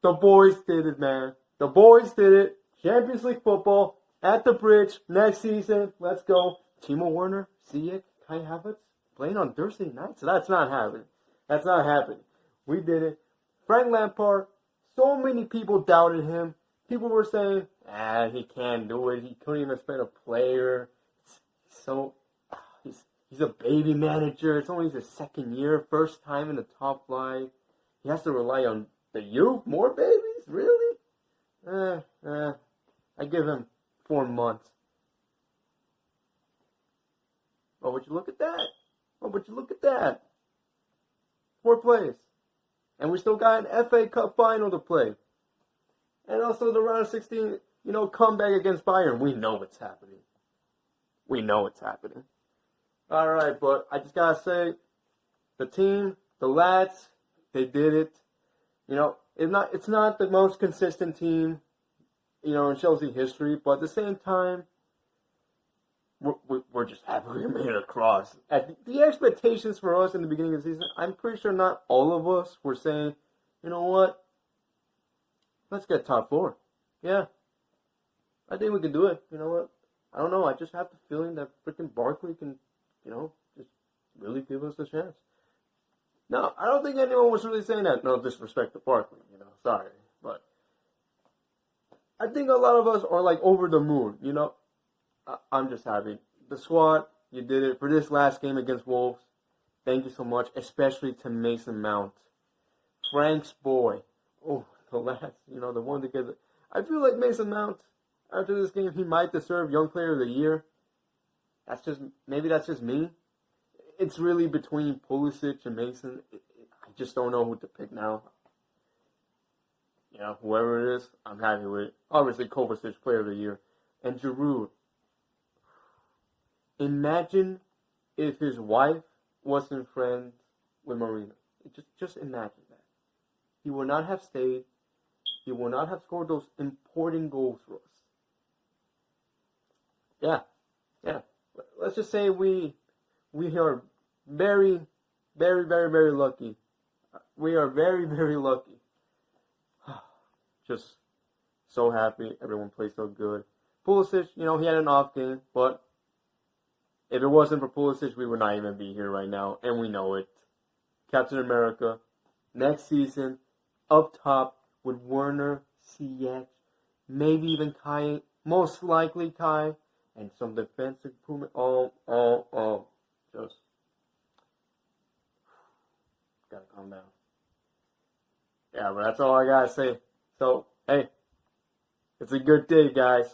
The boys did it, man. The boys did it. Champions League football at the bridge next season. Let's go. Timo Werner, Ziyech, Kai Havertz playing on Thursday night. So that's not happening. That's not happening. We did it. Frank Lampard, so many people doubted him. People were saying, he can't do it. He couldn't even spend a player. He's a baby manager. It's only his second year, first time in the top flight. He has to rely on the youth, more babies? Really? I give him 4 months. Oh, would you look at that? 4 plays. And we still got an FA Cup final to play. And also the round of 16, comeback against Bayern. We know it's happening. All right, but I just got to say, the team, the lads, they did it. It's not the most consistent team, in Chelsea history, but at the same time, we're just happy we made it across. The expectations for us in the beginning of the season, I'm pretty sure not all of us were saying, you know what, let's get top 4. Yeah, I think we can do it. You know what, I don't know, I just have the feeling that freaking Barkley can, just really give us a chance. No, I don't think anyone was really saying that. No disrespect to Barkley, sorry. But I think a lot of us are like over the moon, I'm just happy. The squad, you did it for this last game against Wolves. Thank you so much, especially to Mason Mount. Frank's boy. Oh, the last, the one to get it. I feel like Mason Mount, after this game, he might deserve Young Player of the Year. Maybe that's just me. It's really between Pulisic and Mason. I just don't know who to pick now. Whoever it is, I'm happy with it. Obviously, Kovacic, Player of the Year. And Giroud. Imagine if his wife wasn't friends with Marina. Just imagine that. He would not have stayed. He would not have scored those important goals for us. Yeah. Let's just say we are very, very, very, very lucky. We are very, very lucky. Just so happy. Everyone played so good. Pulisic, he had an off game, but if it wasn't for Pulisic, we would not even be here right now, and we know it. Captain America, next season, up top with Werner, Ziyech, maybe even Kai, most likely Kai, and some defensive improvement. Just gotta calm down. Yeah, but that's all I gotta say. So, hey, it's a good day, guys.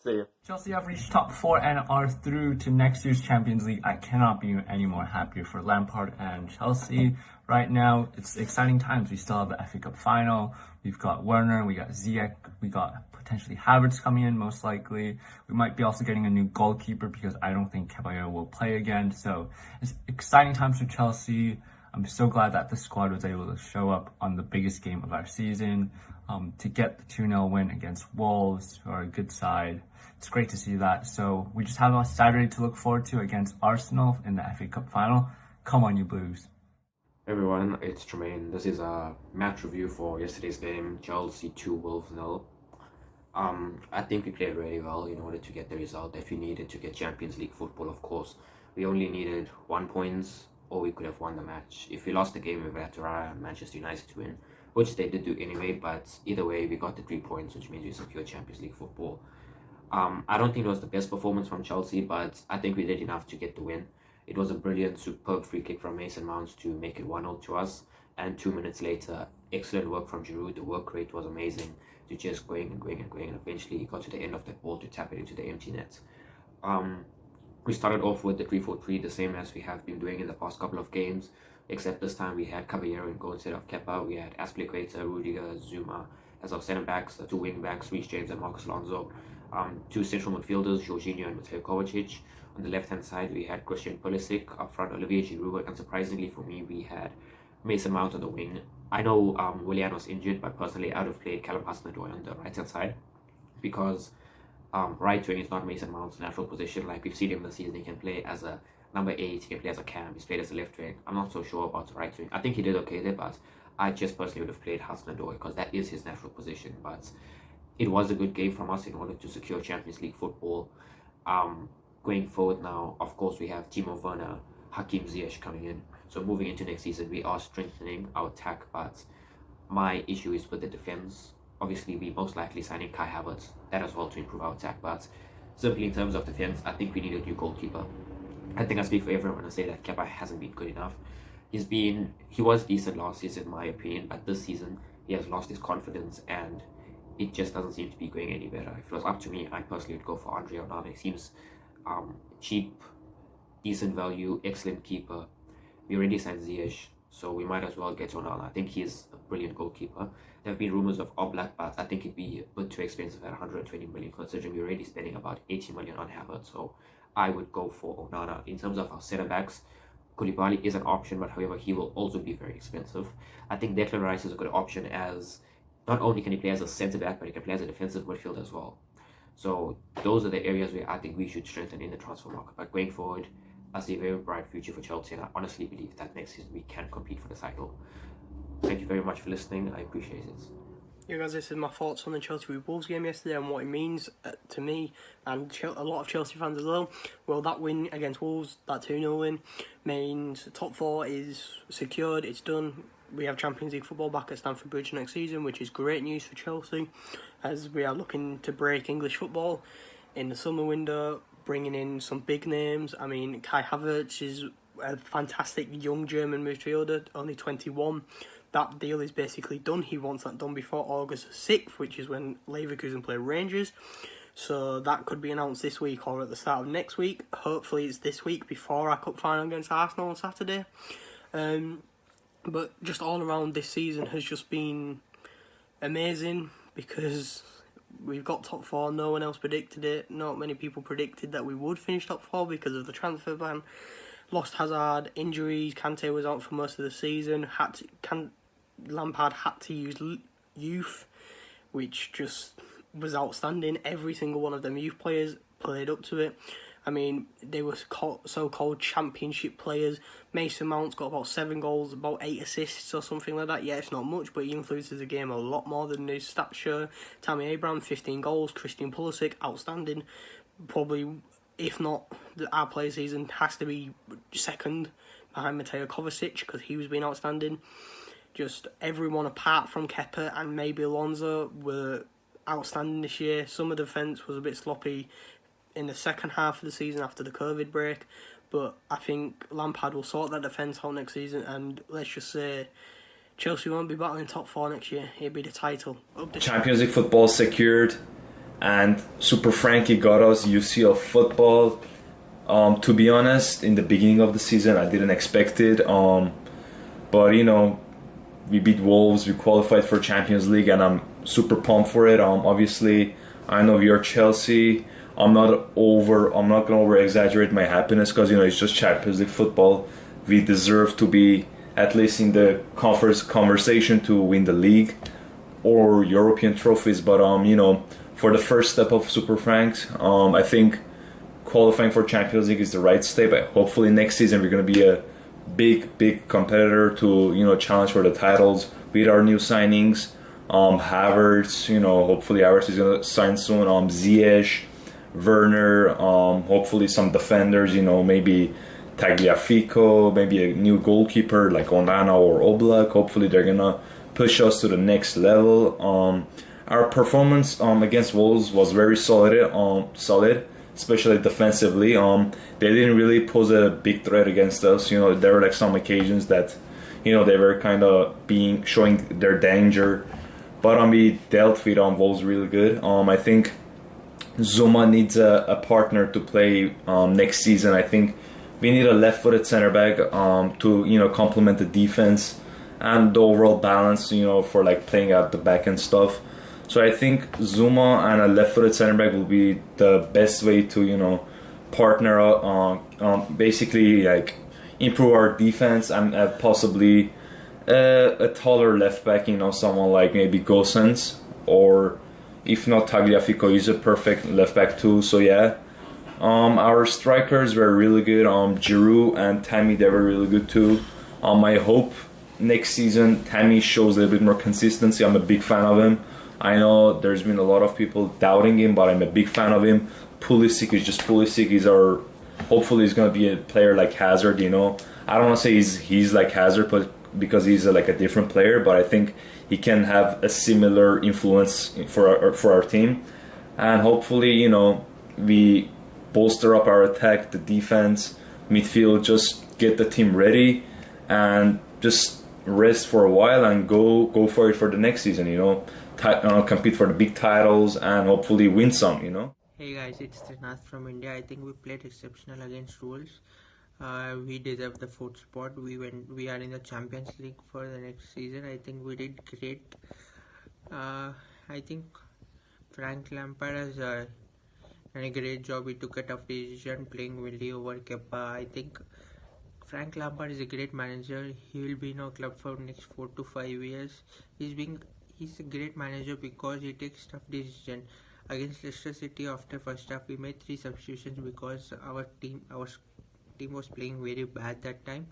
See you. Chelsea have reached top 4 and are through to next year's Champions League. I cannot be any more happier for Lampard and Chelsea. Right now, it's exciting times. We still have the FA Cup final. We've got Werner, we got Ziyech, we got potentially Havertz coming in, most likely. We might be also getting a new goalkeeper because I don't think Caballero will play again. So it's exciting times for Chelsea. I'm so glad that the squad was able to show up on the biggest game of our season to get the 2-0 win against Wolves, who are a good side. It's great to see that. So we just have a Saturday to look forward to against Arsenal in the FA Cup final. Come on, you Blues. Hey everyone, it's Tremaine. This is a match review for yesterday's game, Chelsea 2, Wolves 0. I think we played really well in order to get the result that we needed to get Champions League football, of course. We only needed 1 point, or we could have won the match. If we lost the game, we would have to rely on Manchester United to win, which they did do anyway, but either way, we got the 3 points, which means we secured Champions League football. I don't think it was the best performance from Chelsea, but I think we did enough to get the win. It was a brilliant, superb free kick from Mason Mount to make it 1-0 to us, and 2 minutes later, excellent work from Giroud. The work rate was amazing, to just going, and eventually he got to the end of that ball to tap it into the empty net. We started off with the 3-4-3, the same as we have been doing in the past couple of games, except this time we had Caballero in goal instead of Kepa. We had Azpilicueta, Rudiger, Zuma as our centre backs, 2 wing backs, Reece James and Marcus Alonso, 2 central midfielders, Jorginho and Mateo Kovacic. On the left hand side, we had Christian Pulisic, up front Olivier Giroud, and surprisingly for me, we had Mason Mount on the wing. I know Willian was injured, but personally, I would have played Callum Hudson-Odoi on the right hand side because right wing is not Mason Mount's natural position. Like we've seen him this season, he can play as a number 8, he can play as a cam, he's played as a left wing. I'm not so sure about the right wing. I think he did okay there, but I just personally would have played Hudson-Odoi because that is his natural position. But it was a good game from us in order to secure Champions League football. Going forward now, of course, we have Timo Werner, Hakim Ziyech coming in. So moving into next season, we are strengthening our attack, but my issue is with the defense. Obviously, we most likely signing Kai Havertz, that as well, to improve our attack. But simply in terms of defense, I think we need a new goalkeeper. I think I speak for everyone when I say that Kepa hasn't been good enough. He was decent last season, in my opinion, but this season he has lost his confidence and it just doesn't seem to be going any better. If it was up to me, I personally would go for Andre Onana. Seems cheap, decent value, excellent keeper. We already signed Ziyech, so we might as well get Onana. I think he's a brilliant goalkeeper. There have been rumours of Oblak, but I think it'd be a bit too expensive at 120 million, considering we're already spending about 80 million on Havertz. So I would go for Onana. In terms of our centre backs, Koulibaly is an option, but however, he will also be very expensive. I think Declan Rice is a good option, as not only can he play as a centre back, but he can play as a defensive midfield as well. So those are the areas where I think we should strengthen in the transfer market. But going forward, I see a very bright future for Chelsea, and I honestly believe that next season we can compete for the title. Thank you very much for listening. I appreciate it. Yeah, guys, this is my thoughts on the Chelsea v Wolves game yesterday and what it means to me and a lot of Chelsea fans as well. Well, that win against Wolves, that 2-0 win, means top 4 is secured, it's done. We have Champions League football back at Stamford Bridge next season, which is great news for Chelsea, as we are looking to break English football in the summer window, bringing in some big names. I mean, Kai Havertz is a fantastic young German midfielder, only 21. That deal is basically done. He wants that done before August 6th, which is when Leverkusen play Rangers. So that could be announced this week or at the start of next week. Hopefully it's this week before our cup final against Arsenal on Saturday. But just all around, this season has just been amazing because we've got top 4. No one else predicted it. Not many people predicted that we would finish top 4 because of the transfer ban. Lost Hazard, injuries. Kante was out for most of the season. Lampard had to use youth, which just was outstanding. Every single one of them youth players played up to it. I mean, they were so-called championship players. Mason Mount's got about 7 goals, about 8 assists or something like that. Yeah, it's not much, but he influences the game a lot more than his stats show. Tammy Abraham, 15 goals. Christian Pulisic, outstanding. Probably, if not our player season, has to be second behind Mateo Kovacic because he was being outstanding. Just everyone apart from Kepa and maybe Alonso were outstanding this year. Some of the defence was a bit sloppy in the second half of the season after the COVID break, but I think Lampard will sort that defence out next season, and let's just say Chelsea won't be battling top 4 next year. It'll be the title. Champions League football secured, and Super Frankie got us UCL football. To be honest, in the beginning of the season, I didn't expect it. But you know, we beat Wolves, we qualified for Champions League, and I'm super pumped for it. Obviously, I know we are Chelsea. I'm not gonna over exaggerate my happiness because it's just Champions League football. We deserve to be at least in the conversation to win the league or European trophies. But for the first step of Super Franks, I think qualifying for Champions League is the right step. Hopefully next season we're gonna be a big competitor to challenge for the titles with our new signings. Havertz, hopefully Havertz is gonna sign soon. Ziyech, Werner, hopefully some defenders, maybe Tagliafico, maybe a new goalkeeper like Onana or Oblak. Hopefully they're gonna push us to the next level. Our performance against Wolves was very solid, especially defensively. They didn't really pose a big threat against us. There were like some occasions that they were kind of showing their danger, but we dealt with Wolves really good. I think Zuma needs a partner to play next season. I think we need a left-footed center back to complement the defense and the overall balance for like playing out the back and stuff. So I think Zuma and a left-footed center back will be the best way to partner up, basically like improve our defense and possibly a taller left back, someone like maybe Gosens, or if not Tagliafico is a perfect left back too. So yeah, our strikers were really good. Giroud and Tammy, they were really good too. I hope next season Tammy shows a little bit more consistency, I'm a big fan of him. I know there's been a lot of people doubting him, but I'm a big fan of him. Pulisic is just Pulisic. Hopefully he's gonna be a player like Hazard. I don't want to say he's like Hazard, but because he's like a different player, but I think he can have a similar influence for our team, and hopefully we bolster up our attack, the defense, midfield, just get the team ready, and just rest for a while and go for it for the next season. Compete for the big titles and hopefully win some. Hey guys, it's Trinath from India. I think we played exceptional against Wolves. We deserve the fourth spot. We are in the Champions League for the next season. I think we did great. I think Frank Lampard has done a great job. He took a tough decision playing Willie over Kepa. I think Frank Lampard is a great manager. He will be in our club for next 4 to 5 years. He's a great manager because he takes tough decisions. Against Leicester City, after first half, we made 3 substitutions because our team was playing very bad that time.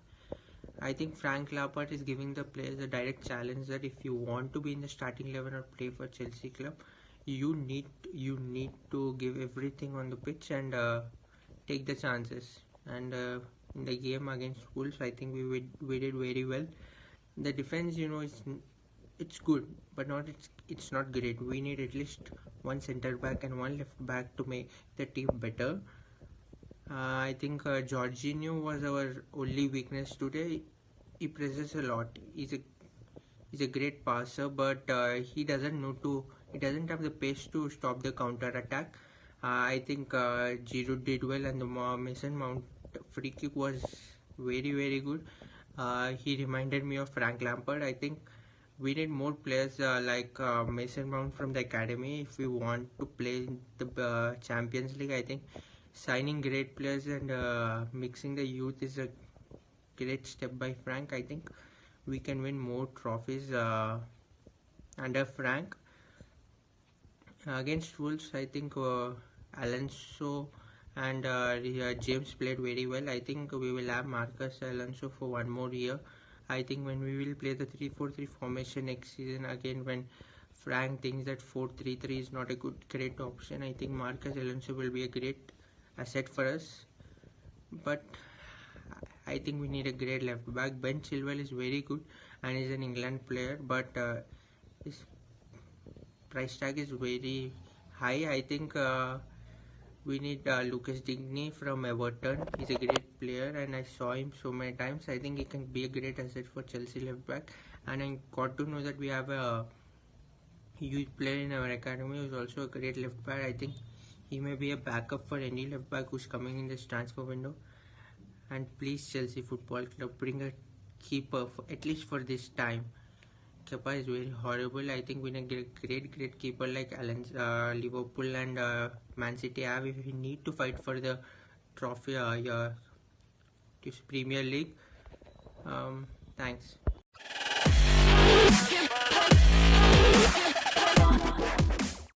I think Frank Lampard is giving the players a direct challenge that if you want to be in the starting 11 or play for Chelsea club, you need to give everything on the pitch and take the chances. And in the game against Wolves, I think we did very well. The defense, it's good, but it's not great. We need at least one centre back and one left back to make the team better. I think Jorginho was our only weakness today. He presses a lot. He's a great passer, but he doesn't have the pace to stop the counter attack. I think Giroud did well, and the Mason Mount free kick was very very good. He reminded me of Frank Lampard. I think we need more players like Mason Mount from the academy if we want to play in the Champions League. I think signing great players and mixing the youth is a great step by Frank. I think we can win more trophies under Frank. Against Wolves, I think Alonso and James played very well. I think we will have Marcus Alonso for one more year. I think when we will play the 3-4-3 formation next season again, when Frank thinks that 4-3-3 is not a great option, I think Marcus Alonso will be a great asset for us. But I think we need a great left back. Ben Chilwell is very good and is an England player, but his price tag is very high. I think we need Lucas Digne from Everton. He's a great player and I saw him so many times. I think he can be a great asset for Chelsea left back. And I got to know that we have a youth player in our academy who is also a great left back. I think he may be a backup for any left back who's coming in this transfer window. And please, Chelsea Football Club, bring a keeper at least for this time. Kepa is very horrible. I think we need a great keeper like Liverpool and Man City have. If we need to fight for the trophy, Premier League. Thanks.